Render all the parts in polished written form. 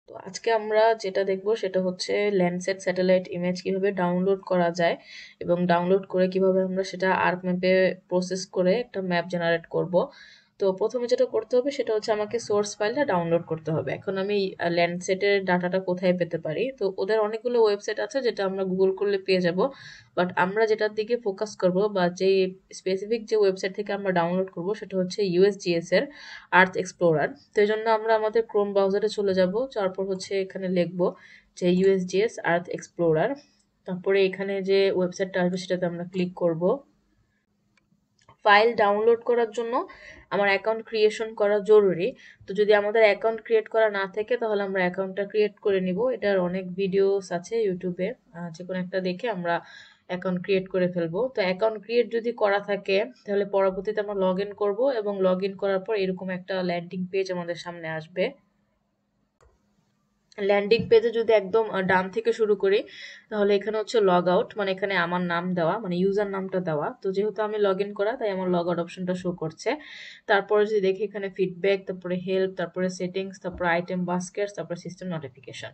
তো আজকে আমরা যেটা দেখবো সেটা হচ্ছে ল্যান্ডসেট স্যাটেলাইট ইমেজ কিভাবে ডাউনলোড করা যায় এবং ডাউনলোড করে কিভাবে আমরা সেটা আর্ক ম্যাপে প্রসেস করে একটা ম্যাপ জেনারেট করব। তো প্রথমে যেটা করতে হবে সেটা হচ্ছে আমাকে সোর্স ফাইলটা ডাউনলোড করতে হবে। এখন আমি ল্যান্ডসেটের ডাটাটা কোথায় পেতে পারি? তো ওদের অনেকগুলো ওয়েবসাইট আছে যেটা আমরা গুগল করলে পেয়ে যাব, বাট আমরা যেটার দিকে ফোকাস করব বা যে স্পেসিফিক যে ওয়েবসাইট থেকে আমরা ডাউনলোড করব সেটা হচ্ছে ইউএসজিএস এর আর্থ এক্সপ্লোরার। তো এই জন্য আমরা আমাদের ক্রোম ব্রাউজারে চলে যাব, তারপর হচ্ছে এখানে লিখবো যে ইউএসজিএস আর্থ এক্সপ্লোরার। তারপরে এখানে যে ওয়েবসাইটটা আসবে সেটাতে আমরা ক্লিক করব। ফাইল ডাউনলোড করার জন্য আমার অ্যাকাউন্ট ক্রিয়েশন করা জরুরি। তো যদি আমাদের অ্যাকাউন্ট ক্রিয়েট করা না থাকে তাহলে আমরা অ্যাকাউন্টটা ক্রিয়েট করে নিব। এটার অনেক ভিডিওস আছে ইউটিউবে, যে কোনো একটা দেখে আমরা অ্যাকাউন্ট ক্রিয়েট করে ফেলবো। তো অ্যাকাউন্ট ক্রিয়েট যদি করা থাকে তাহলে পরবর্তীতে আমরা লগ ইন করবো এবং লগ ইন করার পর এরকম একটা ল্যান্ডিং পেজ আমাদের সামনে আসবে। ল্যান্ডিং পেজে যদি একদম ডান থেকে শুরু করি তাহলে এখানে হচ্ছে লগ আউট, মানে এখানে আমার নাম দেওয়া, মানে ইউজার নামটা দেওয়া। তো যেহেতু আমি লগ ইন করা তাই আমার লগ আউট অপশনটা শো করছে। তারপরে যদি দেখি এখানে ফিডব্যাক, তারপরে হেল্প, তারপরে সেটিংস, তারপরে আইটেম বাস্কেটস, তারপরে সিস্টেম নোটিফিকেশন।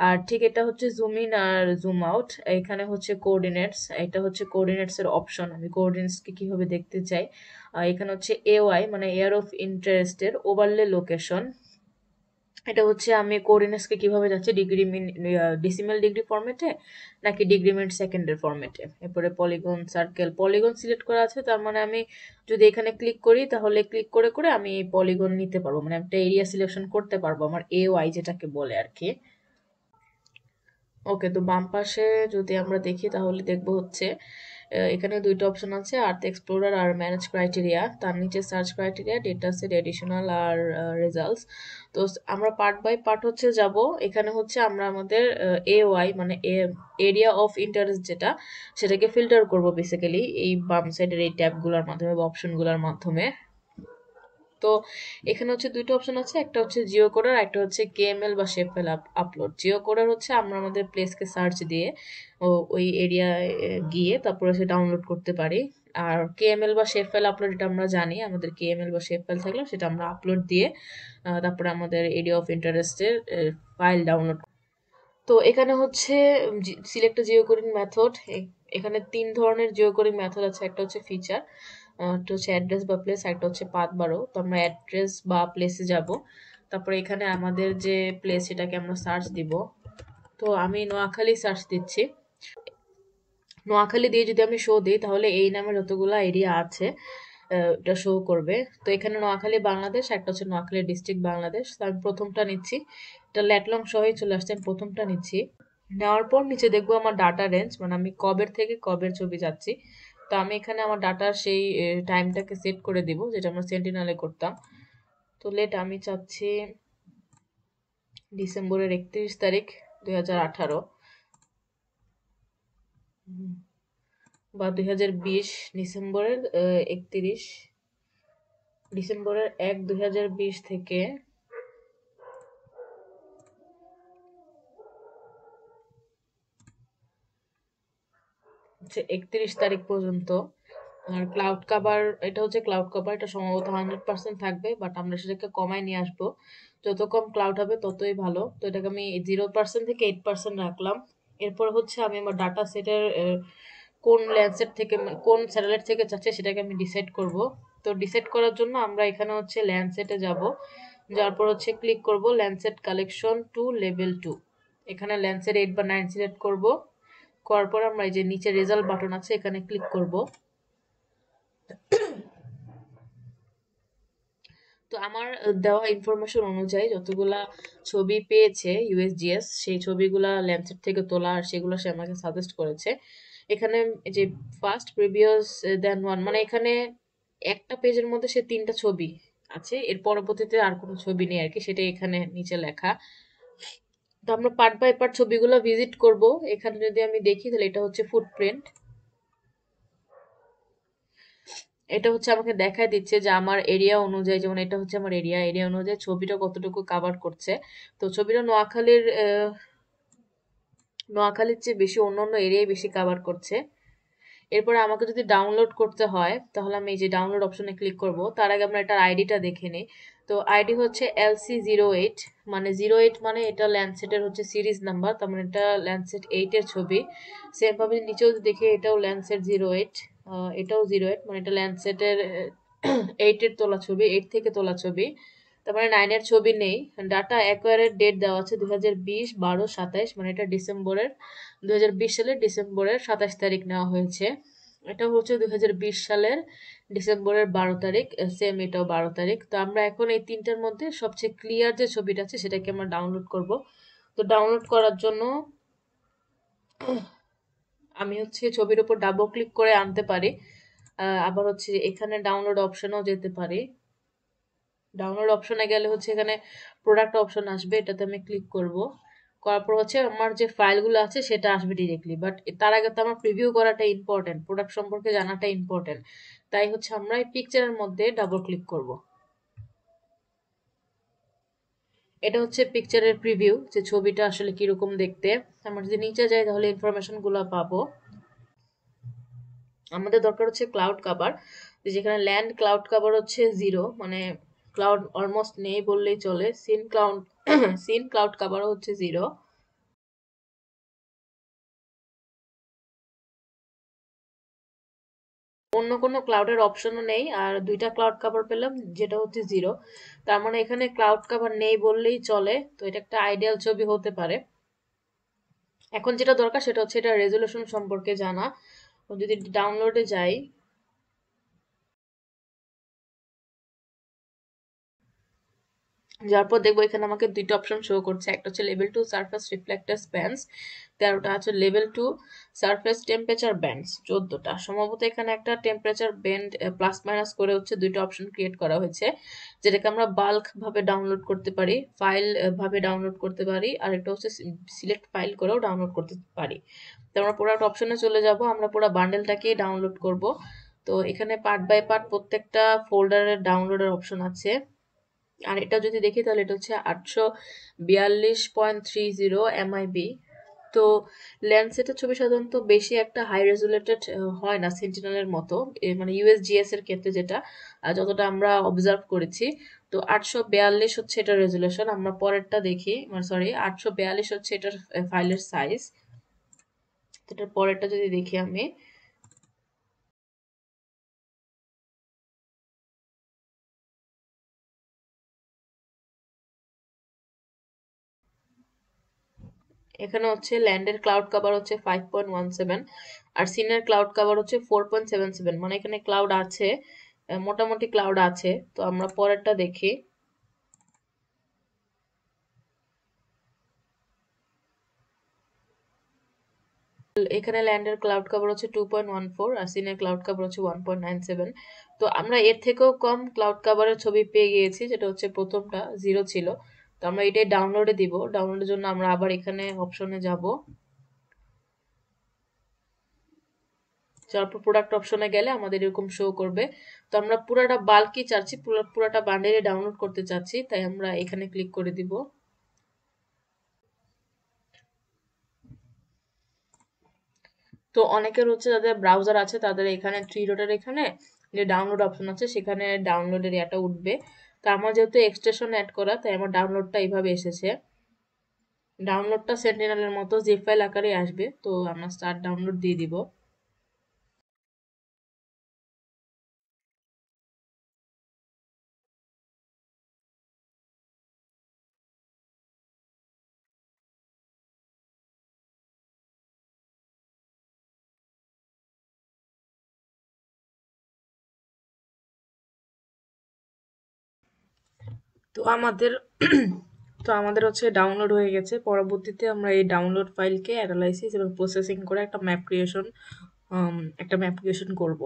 আর ঠিক এটা হচ্ছে জুম ইন আর জুম আউট। এখানে হচ্ছে কোঅর্ডিনেটস, এটা হচ্ছে কোঅর্ডিনেটস এর অপশন। আমি কোঅর্ডিনেটসকে কিভাবে দেখতে চাই। এখানে হচ্ছে এওয়াই মানে এয়ার অফ ইন্টারেস্টের ওভারলে লোকেশন। এটা হচ্ছে আমি কোঅর্ডিনেটসকে কিভাবে যাচ্ছে, ডিগ্রি মিন ডিসিমেল ডিগ্রি ফরম্যাটে নাকি ডিগ্রি মিনিট সেকেন্ডের ফরম্যাটে। এরপরে পলিগন সার্কেল, পলিগন সিলেক্ট করা আছে, তার মানে আমি যদি এখানে ক্লিক করি তাহলে ক্লিক করে করে আমি পলিগন নিতে পারবো, মানে একটা এরিয়া সিলেকশন করতে পারবো, আমার এ ওয়াই যেটাকে বলে আর কি। ওকে, তো বাম পাশে যদি আমরা দেখি তাহলে দেখবো হচ্ছে এখানে দুইটা অপশন আছে, আর্থ এক্সপ্লোরার আর ম্যানেজ ক্রাইটেরিয়া। তার নিচে search criteria, data set, additional আর রেজাল্টস। তো আমরা পার্ট বাই পার্ট হচ্ছে যাব। এখানে হচ্ছে আমরা আমাদের এ ওয়াই মানে এরিয়া অফ ইন্টারেস্ট যেটা, সেটাকে ফিল্টার করব বেসিক্যালি এই বাম সাইডের এই ট্যাবগুলোর মাধ্যমে বা অপশনগুলোর মাধ্যমে। তো এখানে হচ্ছে দুইটা অপশন আছে, একটা হচ্ছে জিও কোডার, একটা হচ্ছে কেএমএল বা shape file upload. Jio coder হচ্ছে আমরা আমাদের প্লেসকে সার্চ দিয়ে ওই এরিয়ায় গিয়ে তারপরে সে ডাউনলোড করতে পারি। আর কেএমএল বা শেপ ফাইল আপলোড এটা আমরা জানি, আমাদের কেএমএল বা শেপ ফাইল থাকলে সেটা আমরা আপলোড দিয়ে তারপরে আমাদের এরিয়া অফ ইন্টারেস্টের ফাইল ডাউনলোড। তো এখানে হচ্ছে সিলেক্ট জিও কোডিং মেথড। এখানে তিন ধরনের জিও কোডিং মেথড আছে, একটা হচ্ছে ফিচার, একটা হচ্ছে অ্যাড্রেস বা প্লেস, একটা হচ্ছে পাথ বারো। তো আমরা অ্যাড্রেস বা প্লেসে যাব, তারপরে এখানে আমাদের যে প্লেস সেটাকে আমরা সার্চ দিব। তো আমি নোয়াখালী সার্চ দিচ্ছি। নোয়াখালী দিয়ে যদি আমি শো দিই তাহলে এই নামে যতগুলা এরিয়া আছে এটা শো করবে। তো এখানে নোয়াখালী বাংলাদেশ, একটা হচ্ছে নোয়াখালী ডিস্ট্রিক্ট বাংলাদেশ। তো আমি প্রথমটা নিচ্ছি, এটা ল্যাটলং সহই চলে আসছে, আমি প্রথমটা নিচ্ছি। নেওয়ার পর নিচে দেখবো আমার ডাটা রেঞ্জ, মানে আমি কবের থেকে কবের ছবি যাচ্ছি। তো আমি এখানে আমার ডাটার সেই টাইমটাকে সেট করে দিব যেটা আমরা সেন্টিনালে করতাম। তো লেট আমি চাচ্ছি ডিসেম্বরের 31 তারিখ 2018 বা 2020, ডিসেম্বরের 2020 থেকে হচ্ছে 31 তারিখ পর্যন্ত। আর ক্লাউড কাভার, এটা হচ্ছে ক্লাউড কাভার, এটা সম্ভবত 100% থাকবে, বাট আমরা সেটাকে কমায় নিয়ে আসবো। যত কম ক্লাউড হবে ততই ভালো। তো এটাকে আমি 0% থেকে 8% রাখলাম। এরপর হচ্ছে আমি আমার ডাটা সেটের কোন ল্যান্ডসেট থেকে কোন স্যাটেলাইট থেকে চাচ্ছে সেটাকে আমি ডিসাইড করব। তো ডিসাইড করার জন্য আমরা এখানে হচ্ছে ল্যান্ডসেটে যাব, যার পর হচ্ছে ক্লিক করব ল্যান্ডসেট কালেকশন টু লেভেল 2। এখানে ল্যান্ডসেট 8 বা 9 সিলেক্ট করব। করার পর আমরা এই যে নিচে রেজাল্ট বাটন আছে এখানে ক্লিক করব। তো আমার দেওয়া ইনফরমেশন অনুযায়ী যতগুলা ছবি পেয়েছে ইউএসজিএস, সেই ছবিগুলা ল্যান্ডসেট থেকে তোলা আর সেগুলো সে আমাকে সাজেস্ট করেছে। এখানে এই যে ফার্স্ট প্রিভিয়াস দেন ওয়ান, মানে এখানে একটা পেজের মধ্যে সে তিনটা ছবি আছে, এর পরবর্তীতে আর কোনো ছবি নেই আর কি, সেটা এখানে নিচে লেখা। তো আমরা পার্ট বাই পার্ট ছবিগুলো ভিজিট করব। এখানে যদি আমি দেখি তাহলে এটা হচ্ছে ফুটপ্রিন্ট। এটা হচ্ছে আমাকে দেখায় দিচ্ছে যে আমার এরিয়া অনুযায়ী, যেমন এটা হচ্ছে আমার এরিয়া, এরিয়া অনুযায়ী ছবিটা কতটুকু কাভার করছে। তো ছবিটা নোয়াখালীর চেয়ে বেশি অন্যান্য এরিয়ায় বেশি কাভার করছে। এরপরে আমাকে যদি ডাউনলোড করতে হয় তাহলে আমি এই যে ডাউনলোড অপশনে ক্লিক করব। তার আগে আমরা এটার আইডিটা দেখে নিই। তো আইডি হচ্ছে LC08, মানে 08 মানে এটা ল্যান্ডসেটের হচ্ছে সিরিজ নাম্বার, তার মানে এটা ল্যান্ডসেট 8 এর ছবি। সেম ভাবে নিচেও যদি দেখি এটাও ল্যান্ডসেট 08, এটাও 08 মানে এটা ল্যান্ডসেটের 8 এর তোলা ছবি, 8 থেকে তোলা ছবি। তার মানে 9 এর ছবি নেই। ডাটা অ্যাকোয়ারের ডেট দেওয়া আছে 2020-12-27, মানে এটা ডিসেম্বরের 2020 সালের ডিসেম্বরের 27 তারিখ নেওয়া হয়েছে। এটা হচ্ছে 2020 সালের ডিসেম্বরের 12 তারিখ, সেম এটাও 12 তারিখ। তো আমরা এখন এই তিনটার মধ্যে সবচেয়ে ক্লিয়ার যে ছবিটা আছে সেটাকে আমরা ডাউনলোড করব। তো ডাউনলোড করার জন্য আমি হচ্ছে ছবির উপর ডাবল ক্লিক করে আনতে পারি, আবার হচ্ছে এখানে ডাউনলোড অপশনেও যেতে পারি। ডাউনলোড অপশনে গেলে হচ্ছে এখানে প্রোডাক্ট অপশন আসবে, এটাতে আমি ক্লিক করব। করার পর হচ্ছে আমার যে ফাইলগুলো আছে সেটা আসবে ডিরেক্টলি, বাট তার আগে তো আমার প্রিভিউ করাটা ইম্পর্টেন্ট, প্রোডাক্ট সম্পর্কে জানাটা ইম্পর্টেন্ট। তাই হচ্ছে আমরা এই পিকচারের মধ্যে ডাবল ক্লিক করব। এটা হচ্ছে পিকচারের প্রিভিউ, যে ছবিটা আসলে কিরকম দেখতে। আমরা যদি নিচে যাই তাহলে ইনফরমেশন গুলো পাবো। আমাদের দরকার হচ্ছে ক্লাউড কাভার, যেখানে ল্যান্ড ক্লাউড কাভার হচ্ছে 0, মানে ক্লাউড অলমোস্ট নেই বললেই চলে। সিন ক্লাউড সিন ক্লাউড কাভারও হচ্ছে 0। অন্য কোনো ক্লাউডের অপশনও নেই, আর দুইটা ক্লাউড কাভার পেলাম যেটা হচ্ছে 0। তার মানে এখানে ক্লাউড কাভার নেই বললেই চলে। তো এটা একটা আইডিয়াল ছবি হতে পারে। এখন যেটা দরকার সেটা হচ্ছে এটা রেজলিউশন সম্পর্কে জানা। যদি ডাউনলোডে যাই, যারপর দেখবো এখানে আমাকে দুইটা অপশন শো করছে, একটা হচ্ছে লেভেল 2 সারফেস রিফ্লেক্টার ব্যান্ডস, তেরোটা আছে লেভেল 2 সারফেস টেম্পারেচার ব্যান্ডস, 14টা। সম্ভবত এখানে একটা টেম্পারেচার ব্যান্ড প্লাস মাইনাস করে হচ্ছে দুইটা অপশন ক্রিয়েট করা হয়েছে, যেটাকে আমরা বাল্ক ভাবে ডাউনলোড করতে পারি, ফাইল ভাবে ডাউনলোড করতে পারি, আর একটা হচ্ছে সিলেক্ট ফাইল করেও ডাউনলোড করতে পারি। তো আমরা প্রোডাক্ট অপশনে চলে যাব, আমরা পুরো বান্ডেলটাকেই ডাউনলোড করব। তো এখানে পার্ট বাই পার্ট প্রত্যেকটা ফোল্ডারের ডাউনলোডের অপশন আছে। আর এটা যদি দেখি তাহলে এটা হচ্ছে 842.30 MIB। তো ল্যান্ডসেটের ছবি সাধারণত বেশি একটা হাই রেজুলেটেড হয় না সেন্টিনেলের মতো, মানে ইউএসজিএস এর ক্ষেত্রে যেটা যতটা আমরা অবজার্ভ করেছি। তো 842 হচ্ছে এটার রেজুলেশন। আমরা পরেরটা দেখি, মানে সরি 842 হচ্ছে এটার ফাইলের সাইজ। এটার পরেরটা যদি দেখি আমি, এখানে হচ্ছে ল্যান্ডের ক্লাউড কভার হচ্ছে 5.17, আর সিনের ক্লাউড কভার হচ্ছে 4.77, মানে এখানে ক্লাউড আছে, মোটামুটি ক্লাউড আছে। তো আমরা পরেরটা দেখি। এখানে ল্যান্ডের ক্লাউড কভার হচ্ছে 2.14, আর সিনের ক্লাউড কভার হচ্ছে 1.97। তো আমরা এর থেকেও কম ক্লাউড কভারের ছবি পেয়ে গিয়েছি, যেটা হচ্ছে প্রথমটা 0 ছিল। তো আমরা এটাই ডাউনলোডে দিব। ডাউনলোডের জন্য আমরা আবার এখানে অপশনে যাব, তারপর প্রোডাক্ট অপশনে গেলে আমাদের এরকম শো করবে। তো আমরা পুরাটা বাল্কই চাচ্ছি, পুরাটা বান্ডেলে ডাউনলোড করতে চাচ্ছি, তাই আমরা এখানে ক্লিক করে দিব। তো অনেকের হচ্ছে যাদের ব্রাউজার আছে তাদের এখানে থ্রি ডটের এখানে যে ডাউনলোড অপশন আছে সেখানে ডাউনলোডের ইয়াটা উঠবে। তো আমার যেহেতু এক্সটেনশন অ্যাড করা, তাই আমার ডাউনলোডটা এইভাবে এসেছে। ডাউনলোডটা সেন্টিনেলের মতো জিপ ফাইল আকারে আসবে। তো আমরা স্টার্ট ডাউনলোড দিয়ে দিব। তো আমাদের তো আমাদের হচ্ছে ডাউনলোড হয়ে গেছে। পরবর্তীতে আমরা এই ডাউনলোড ফাইলকে অ্যানালাইসিস এবং প্রসেসিং করে একটা ম্যাপ ক্রিয়েশন করব।